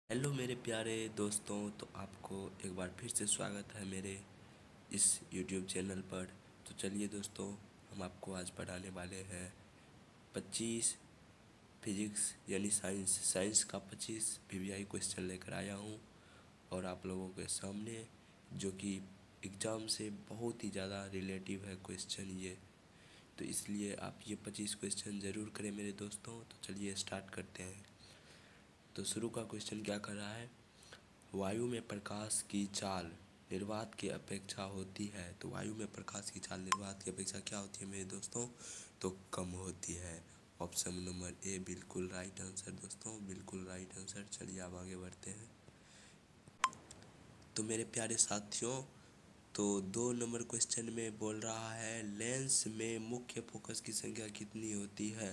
Hello मेरे प्यारे दोस्तों। तो आपको एक बार फिर से स्वागत है मेरे इस यूट्यूब चैनल पर। तो चलिए दोस्तों, हम आपको आज पढ़ाने वाले हैं 25 फिजिक्स यानी साइंस का 25 पीवीआई क्वेश्चन लेकर आया हूँ और आप लोगों के सामने, जो कि एग्ज़ाम से बहुत ही ज़्यादा रिलेटिव है क्वेश्चन ये। तो इसलिए आप ये 25 क्वेश्चन ज़रूर करें मेरे दोस्तों। तो चलिए स्टार्ट करते हैं। तो शुरू का क्वेश्चन क्या कर रहा है? वायु में प्रकाश की चाल निर्वात की अपेक्षा होती है। तो वायु में प्रकाश की चाल निर्वात की अपेक्षा क्या होती है मेरे दोस्तों? तो कम होती है। ऑप्शन नंबर ए बिल्कुल राइट आंसर दोस्तों, बिल्कुल राइट आंसर। चलिए अब आगे बढ़ते हैं। तो मेरे प्यारे साथियों, तो 2 नंबर क्वेश्चन में बोल रहा है लेंस में मुख्य फोकस की संख्या कितनी होती है।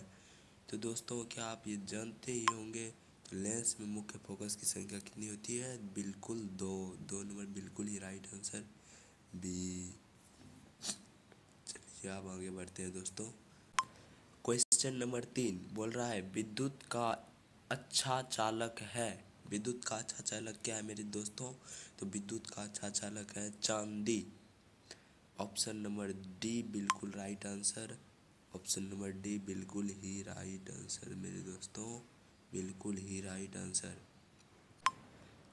तो दोस्तों, क्या आप ये जानते ही होंगे? तो लेंस में मुख्य फोकस की संख्या कितनी होती है? बिल्कुल दो नंबर बिल्कुल ही राइट आंसर, बी। चलिए आप आगे बढ़ते हैं दोस्तों। क्वेश्चन नंबर 3 बोल रहा है विद्युत का अच्छा चालक है। विद्युत का अच्छा चालक क्या है मेरे दोस्तों? तो विद्युत का अच्छा चालक है चांदी। ऑप्शन नंबर डी बिल्कुल right answer. Option number D बिल्कुल ही राइट आंसर मेरे दोस्तों, बिल्कुल ही राइट आंसर।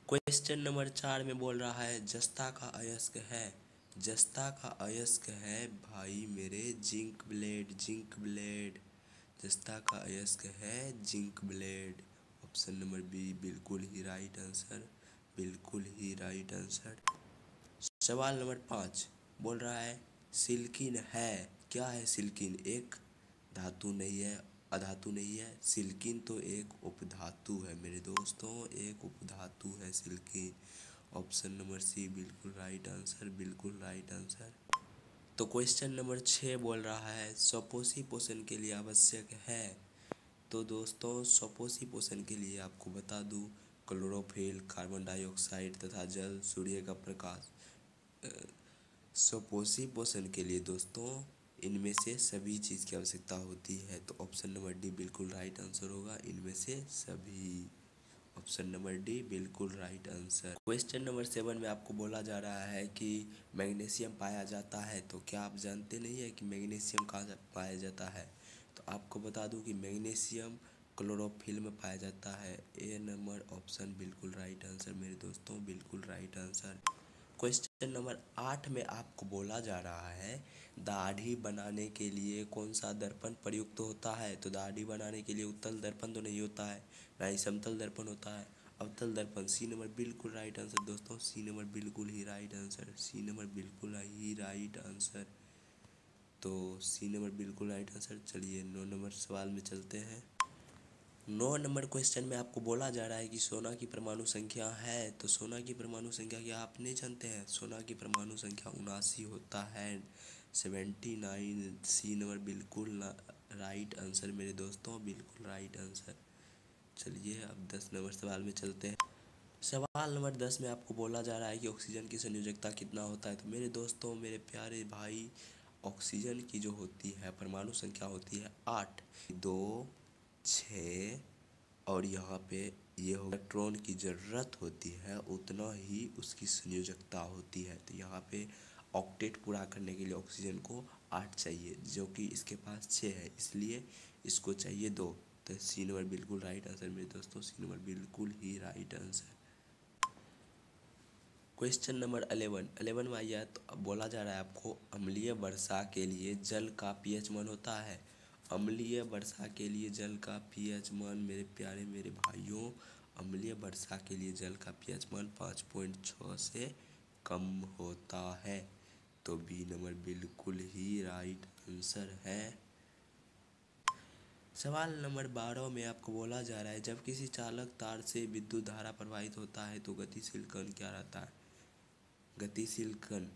क्वेश्चन नंबर 4 में बोल रहा है जस्ता का अयस्क है। जस्ता का अयस्क है भाई मेरे जिंक ब्लेड, जिंक ब्लेड। जस्ता का अयस्क है zinc blende. Option number B बिल्कुल ही राइट आंसर, बिल्कुल ही राइट आंसर। सवाल नंबर 5 बोल रहा है सिल्किन है। क्या है सिल्किन? एक धातु नहीं है, अधातु नहीं है। सिल्किन तो एक उपधातु है मेरे दोस्तों, एक उपधातु है सिल्किन। ऑप्शन नंबर सी बिल्कुल राइट आंसर, बिल्कुल राइट आंसर। तो क्वेश्चन नंबर 6 बोल रहा है स्वपोषी पोषण के लिए आवश्यक है। तो दोस्तों, स्वपोषी पोषण के लिए आपको बता दूं क्लोरोफिल, कार्बन डाइऑक्साइड तथा जल, सूर्य का प्रकाश। स्वपोषी पोषण के लिए दोस्तों इनमें से सभी चीज़ की आवश्यकता होती है। तो ऑप्शन नंबर डी बिल्कुल राइट आंसर होगा, इनमें से सभी। ऑप्शन नंबर डी बिल्कुल राइट आंसर। क्वेश्चन नंबर 7 में आपको बोला जा रहा है कि मैग्नीशियम पाया जाता है। तो क्या आप जानते नहीं है कि मैग्नीशियम कहाँ पाया जाता है? तो आपको बता दूं कि मैग्नीशियम क्लोरोफिल में पाया जाता है। ए नंबर ऑप्शन बिल्कुल राइट आंसर मेरे दोस्तों, बिल्कुल राइट आंसर। क्वेश्चन नंबर 8 में आपको बोला जा रहा है दाढ़ी बनाने के लिए कौन सा दर्पण प्रयुक्त होता है। तो दाढ़ी बनाने के लिए उत्तल दर्पण तो नहीं होता है, ना ही समतल दर्पण होता है, अवतल दर्पण। सी नंबर बिल्कुल राइट आंसर दोस्तों, सी नंबर बिल्कुल ही राइट आंसर, सी नंबर बिल्कुल ही राइट आंसर। तो सी नंबर बिल्कुल राइट आंसर। चलिए 9 नंबर सवाल में चलते हैं। 9 नंबर क्वेश्चन में आपको बोला जा रहा है कि सोना की परमाणु संख्या है। तो सोना की परमाणु संख्या क्या आप नहीं जानते हैं? सोना की परमाणु संख्या 79 होता है, 79। सी नंबर बिल्कुल राइट आंसर मेरे दोस्तों, बिल्कुल राइट आंसर। चलिए अब 10 नंबर सवाल में चलते हैं। सवाल नंबर 10 में आपको बोला जा रहा है कि ऑक्सीजन की संयोजकता कितना होता है। तो मेरे दोस्तों, मेरे प्यारे भाई, ऑक्सीजन की जो होती है परमाणु संख्या होती है 8, 2, 6। और यहाँ पे ये इलेक्ट्रॉन की ज़रूरत होती है उतना ही उसकी संयोजकता होती है। तो यहाँ पे ऑक्टेट पूरा करने के लिए ऑक्सीजन को 8 चाहिए, जो कि इसके पास 6 है, इसलिए इसको चाहिए 2। तो सी नंबर बिल्कुल राइट आंसर मेरे दोस्तों, सी नंबर बिल्कुल ही राइट आंसर। क्वेश्चन नंबर 11 में आइए। तो बोला जा रहा है आपको अम्लीय वर्षा के लिए जल का पीएच मान होता है। अम्लीय वर्षा के लिए जल का पीएच मान मेरे प्यारे मेरे भाइयों, अम्लीय वर्षा के लिए जल का पीएच मान 5.6 से कम होता है। तो बी नंबर बिल्कुल ही राइट आंसर है। सवाल नंबर 12 में आपको बोला जा रहा है जब किसी चालक तार से विद्युत धारा प्रवाहित होता है तो गतिशील कण क्या रहता है। गतिशील कण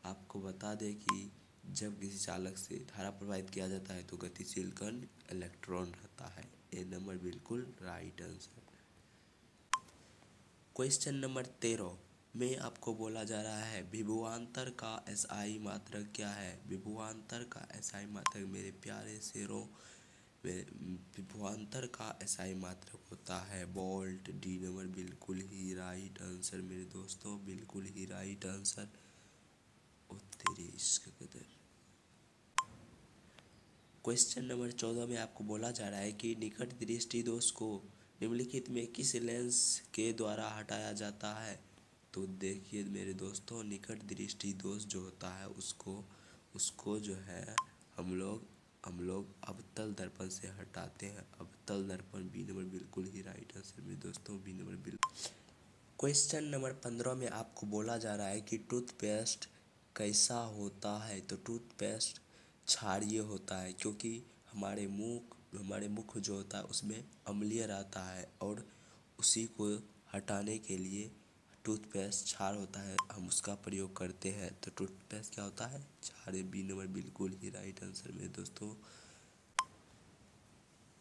आपको बता दें कि जब किसी चालक से धारा प्रवाहित किया जाता है तो गतिशील कण इलेक्ट्रॉन रहता है। ए नंबर बिल्कुल राइट आंसर। क्वेश्चन नंबर 13 में आपको बोला जा रहा है विभवांतर का एसआई मात्रक क्या है। विभवांतर का एसआई मात्रक मेरे प्यारे शेरों, विभवांतर का एसआई मात्रक होता है volt. D number right answer मेरे दोस्तों, बिल्कुल ही राइट आंसर। ओ तेरी इश्क कदर। क्वेश्चन नंबर 14 में आपको बोला जा रहा है कि निकट दृष्टि दोष को निम्नलिखित में किस लेंस के द्वारा हटाया जाता है। तो देखिए मेरे दोस्तों, निकट दृष्टि दोष जो होता है उसको उसको जो है हम लोग अवतल दर्पण से हटाते हैं। अवतल दर्पण, बी नंबर बिल्कुल ही राइट आंसर मेरे दोस्तों, बी नंबर बिल्कुल। क्वेश्चन नंबर 15 में आपको बोला जा रहा है कि टूथपेस्ट कैसा होता है। तो टूथपेस्ट क्षारीय होता है, क्योंकि हमारे मुख जो होता है उसमें अम्लीय रहता है, और उसी को हटाने के लिए टूथपेस्ट क्षार होता है, हम उसका प्रयोग करते हैं। तो टूथपेस्ट क्या होता है, क्षारीय, बी नंबर बिल्कुल ही राइट आंसर मेरे दोस्तों।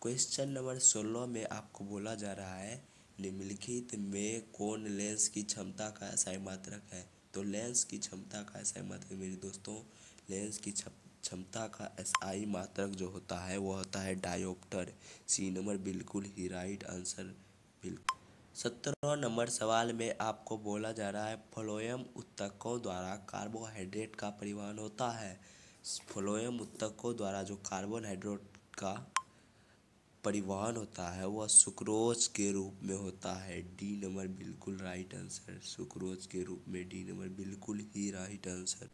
क्वेश्चन नंबर 16 में आपको बोला जा रहा है निम्नलिखित में कौन लेंस की क्षमता का SI मात्रक है। तो लेंस की क्षमता का SI मात्रक मेरे दोस्तों, लेंस की क्षमता का SI मात्रक जो होता है वो होता है डायोप्टर, सी नंबर बिल्कुल ही राइट आंसर बिल्कुल। 17 नंबर सवाल में आपको बोला जा रहा है फ्लोएम उत्तकों द्वारा कार्बोहाइड्रेट का परिवहन होता है। फ्लोएम उत्तकों द्वारा जो कार्बोहाइड्रेट का परिवहन होता है वह सुक्रोज के रूप में होता है, डी नंबर बिल्कुल राइट आंसर, सुक्रोज के रूप में, डी नंबर बिल्कुल ही राइट आंसर।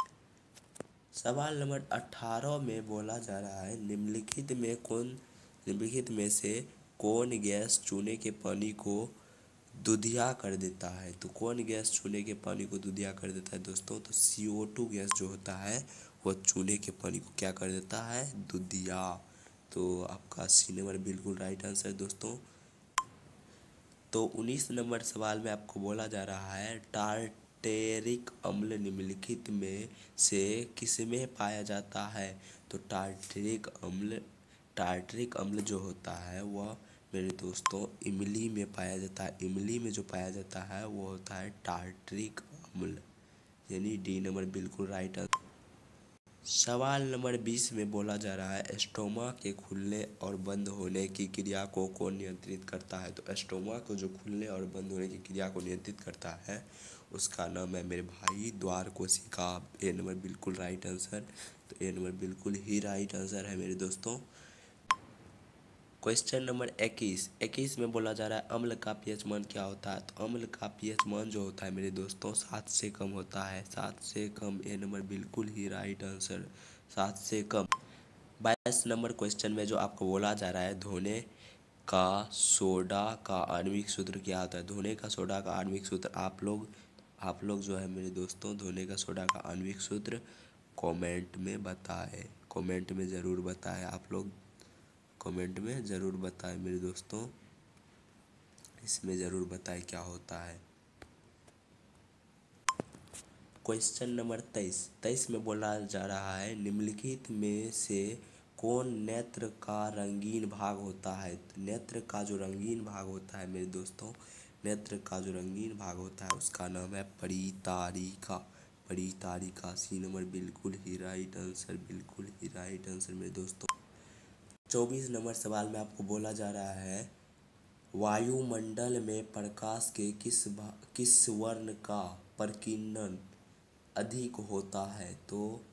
सवाल नंबर 18 में बोला जा रहा है निम्नलिखित में से कौन गैस चूने के पानी को दुधिया कर देता है। तो कौन गैस चूने के पानी को दुधिया कर देता है दोस्तों, तो CO2 गैस जो होता है वह चूने के पानी को क्या कर देता है, दुधिया। तो आपका सी नंबर बिल्कुल राइट आंसर दोस्तों। तो 19 नंबर सवाल में आपको बोला जा रहा है टार्टेरिक अम्ल निम्नलिखित में से किसमें पाया जाता है। तो टार्टरिक अम्ल जो होता है वह मेरे दोस्तों इमली में पाया जाता है। इमली में जो पाया जाता है वो होता है टार्टरिक अम्ल, यानी डी नंबर बिल्कुल राइट आंसर। सवाल नंबर 20 में बोला जा रहा है स्टोमा के खुलने और बंद होने की क्रिया को कौन नियंत्रित करता है। तो स्टोमा को जो खुलने और बंद होने की क्रिया को नियंत्रित करता है उसका नाम है मेरे भाई द्वार कोशिका, ए नंबर बिल्कुल राइट आंसर। तो ए नंबर बिल्कुल ही राइट आंसर है मेरे दोस्तों। क्वेश्चन नंबर 21 में बोला जा रहा है अम्ल का पीएच मान क्या होता है। तो अम्ल का पीएच मान जो होता है मेरे दोस्तों 7 से कम होता है, 7 से कम, ए नंबर बिल्कुल ही राइट आंसर, 7 से कम। 22 नंबर क्वेश्चन में जो आपको बोला जा रहा है धोने का सोडा का आणविक सूत्र क्या होता है। धोने का सोडा का आणविक सूत्र आप लोग जो है मेरे दोस्तों धोने का सोडा का आणविक सूत्र कमेंट में बताएं, कमेंट में ज़रूर बताएं, आप लोग कमेंट में ज़रूर बताएं मेरे दोस्तों, इसमें ज़रूर बताएं क्या होता है। क्वेश्चन नंबर 23 में बोला जा रहा है निम्नलिखित में से कौन नेत्र का रंगीन भाग होता है। तो नेत्र का जो रंगीन भाग होता है मेरे दोस्तों, नेत्र का जो रंगीन भाग होता है उसका नाम है परितारिका, परितारिका, सी नंबर बिल्कुल ही राइट आंसर, बिल्कुल ही राइट आंसर मेरे दोस्तों। 24 नंबर सवाल में आपको बोला जा रहा है वायुमंडल में प्रकाश के किस वर्ण का प्रकीर्णन अधिक होता है। तो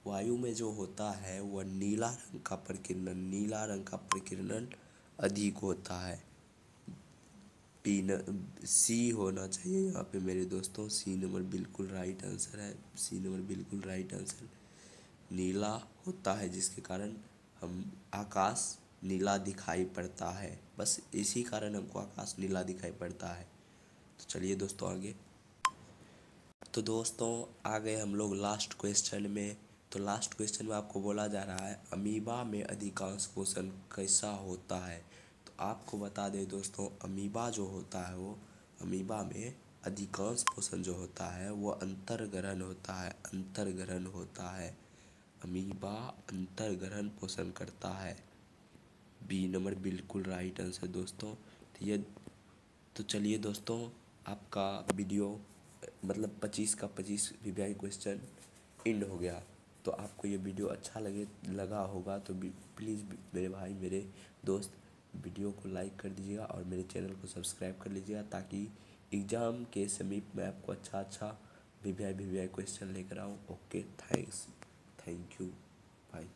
वायु में जो होता है वह नीला रंग का प्रकीर्णन अधिक होता है। सी होना चाहिए यहाँ पे मेरे दोस्तों, सी नंबर बिल्कुल राइट आंसर है, सी नंबर बिल्कुल राइट आंसर। नीला होता है जिसके कारण हम आकाश नीला दिखाई पड़ता है, बस इसी कारण हमको आकाश नीला दिखाई पड़ता है। तो चलिए दोस्तों आगे। तो दोस्तों आ गए हम लोग लास्ट क्वेश्चन में। तो लास्ट क्वेश्चन में आपको बोला जा रहा है अमीबा में अधिकांश पोषण कैसा होता है। तो आपको बता दें दोस्तों, अमीबा जो होता है वो अमीबा में अधिकांश पोषण जो होता है वो अंतर्ग्रहण होता है, अंतर्ग्रहण होता है। अमीबा अंतर्ग्रहण पोषण करता है, बी नंबर बिल्कुल राइट आंसर दोस्तों। तो चलिए दोस्तों आपका वीडियो मतलब 25 का 25 वीवीआई क्वेश्चन एंड हो गया। तो आपको ये वीडियो अच्छा लगा होगा तो प्लीज़ मेरे भाई मेरे दोस्त वीडियो को लाइक कर दीजिएगा और मेरे चैनल को सब्सक्राइब कर लीजिएगा, ताकि एग्ज़ाम के समीप मैं आपको अच्छा अच्छा वीवीआई क्वेश्चन लेकर आऊँ। Okay, thank you, bye.